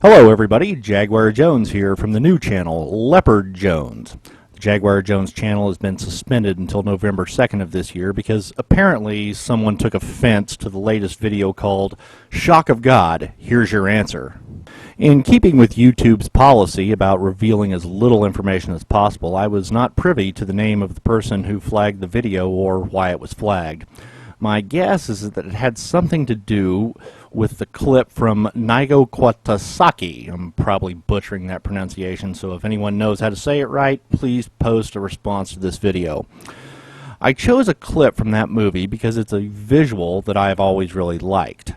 Hello everybody, Jaguar Jones here from the new channel, Leopard Jones. The Jaguar Jones channel has been suspended until November 2nd of this year because apparently someone took offense to the latest video called Shock of God, Here's Your Answer. In keeping with YouTube's policy about revealing as little information as possible, I was not privy to the name of the person who flagged the video or why it was flagged. My guess is that it had something to do with the clip from Naigo Kwatasaki. I'm probably butchering that pronunciation, so if anyone knows how to say it right, please post a response to this video. I chose a clip from that movie because it's a visual that I've always really liked.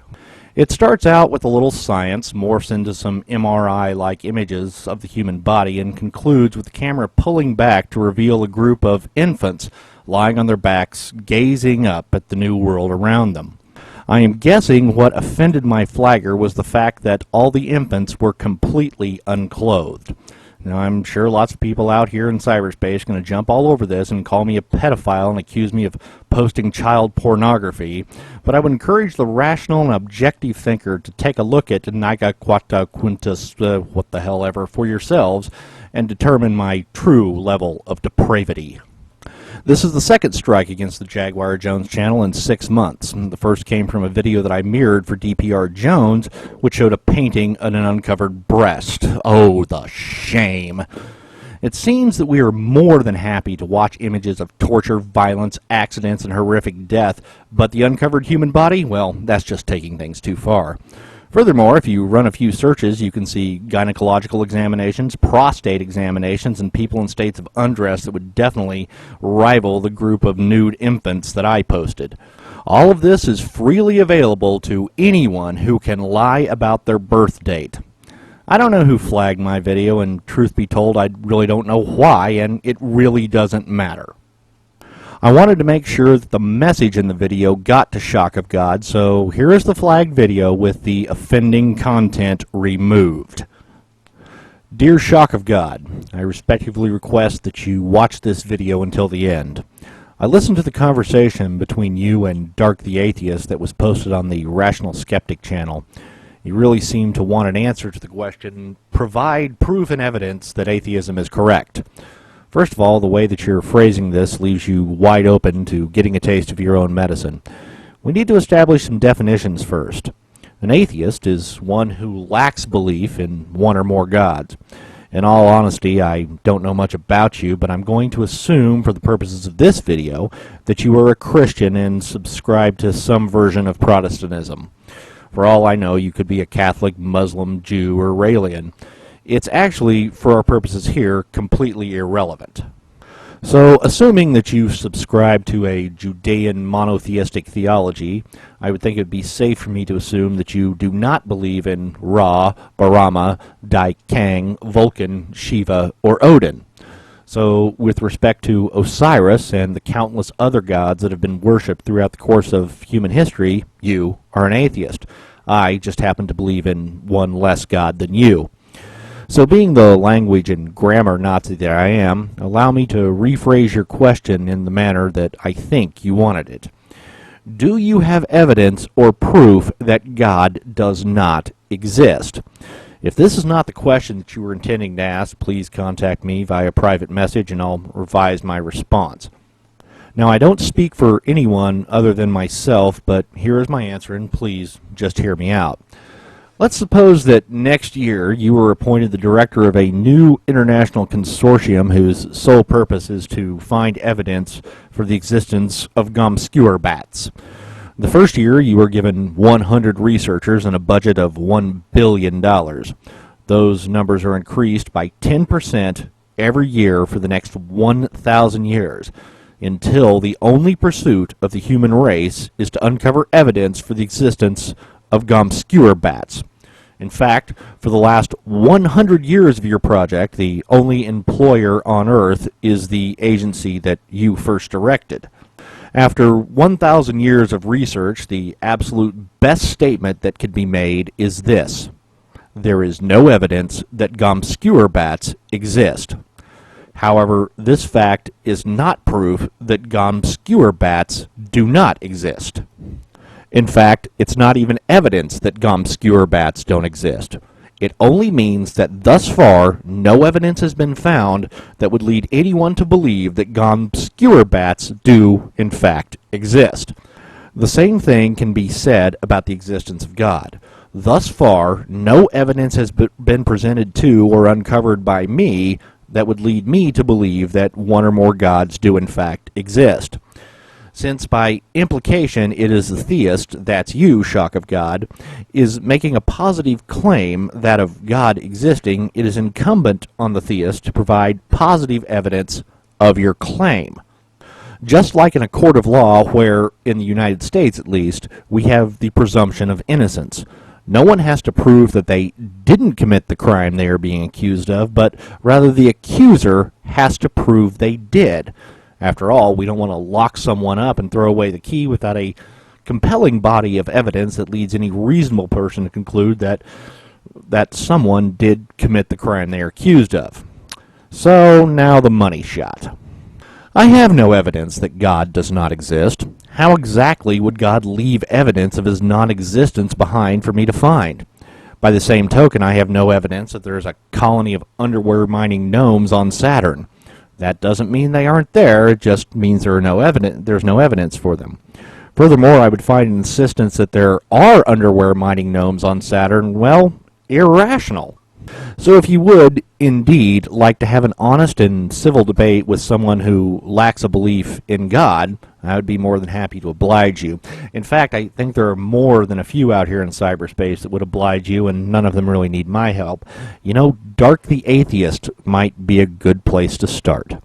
It starts out with a little science, morphs into some MRI-like images of the human body, and concludes with the camera pulling back to reveal a group of infants lying on their backs, gazing up at the new world around them. I am guessing what offended my flagger was the fact that all the infants were completely unclothed. Now, I'm sure lots of people out here in cyberspace are going to jump all over this and call me a pedophile and accuse me of posting child pornography, but I would encourage the rational and objective thinker to take a look at Naiga Quata Quintus what the hell ever for yourselves and determine my true level of depravity. This is the second strike against the Jaguar Jones channel in 6 months. The first came from a video that I mirrored for DPR Jones, which showed a painting of an uncovered breast. Oh, the shame. It seems that we are more than happy to watch images of torture, violence, accidents, and horrific death, but the uncovered human body, well, that's just taking things too far. Furthermore, if you run a few searches, you can see gynecological examinations, prostate examinations, and people in states of undress that would definitely rival the group of nude infants that I posted. All of this is freely available to anyone who can lie about their birth date. I don't know who flagged my video, and truth be told, I really don't know why, and it really doesn't matter. I wanted to make sure that the message in the video got to Shock of God, so here is the flagged video with the offending content removed. Dear Shock of God, I respectfully request that you watch this video until the end. I listened to the conversation between you and Dark the Atheist that was posted on the Rational Skeptic channel. You really seem to want an answer to the question, provide proof and evidence that atheism is correct. First of all, the way that you're phrasing this leaves you wide open to getting a taste of your own medicine. We need to establish some definitions first. An atheist is one who lacks belief in one or more gods. In all honesty, I don't know much about you, but I'm going to assume for the purposes of this video that you are a Christian and subscribe to some version of Protestantism. For all I know, you could be a Catholic, Muslim, Jew, or Raelian. It's actually, for our purposes here, completely irrelevant. So, assuming that you subscribe to a Judean monotheistic theology, I would think it would be safe for me to assume that you do not believe in Ra, Brahma, Dai Kang, Vulcan, Shiva, or Odin. So, with respect to Osiris and the countless other gods that have been worshipped throughout the course of human history, you are an atheist. I just happen to believe in one less god than you. So being the language and grammar Nazi that I am, allow me to rephrase your question in the manner that I think you wanted it. Do you have evidence or proof that God does not exist? If this is not the question that you were intending to ask, please contact me via private message and I'll revise my response. Now, I don't speak for anyone other than myself, but here is my answer, and please just hear me out. Let's suppose that next year you were appointed the director of a new international consortium whose sole purpose is to find evidence for the existence of gum-skewer bats. The first year you were given 100 researchers and a budget of $1 billion. Those numbers are increased by 10% every year for the next 1,000 years, until the only pursuit of the human race is to uncover evidence for the existence of gum-skewer bats. In fact, for the last 100 years of your project, the only employer on Earth is the agency that you first directed. After 1,000 years of research, the absolute best statement that could be made is this: there is no evidence that gum-skewer bats exist. However, this fact is not proof that gum-skewer bats do not exist. In fact, it's not even evidence that gum-skewer bats don't exist. It only means that thus far no evidence has been found that would lead anyone to believe that obscure bats do, in fact, exist. The same thing can be said about the existence of God. Thus far, no evidence has been presented to or uncovered by me that would lead me to believe that one or more gods do, in fact, exist. Since by implication it is the theist, that's you, Shock of God, is making a positive claim that of God existing, it is incumbent on the theist to provide positive evidence of your claim. Just like in a court of law where, in the United States at least, we have the presumption of innocence. No one has to prove that they didn't commit the crime they are being accused of, but rather the accuser has to prove they did. After all, we don't want to lock someone up and throw away the key without a compelling body of evidence that leads any reasonable person to conclude that someone did commit the crime they are accused of. So, now the money shot. I have no evidence that God does not exist. How exactly would God leave evidence of his non-existence behind for me to find? By the same token, I have no evidence that there is a colony of underwear mining gnomes on Saturn. That doesn't mean they aren't there, it just means there's no evidence for them. Furthermore, I would find an insistence that there are underwear mining gnomes on Saturn, well, irrational. So if you would, indeed, like to have an honest and civil debate with someone who lacks a belief in God, I would be more than happy to oblige you. In fact, I think there are more than a few out here in cyberspace that would oblige you, and none of them really need my help. You know, Dark the Atheist might be a good place to start.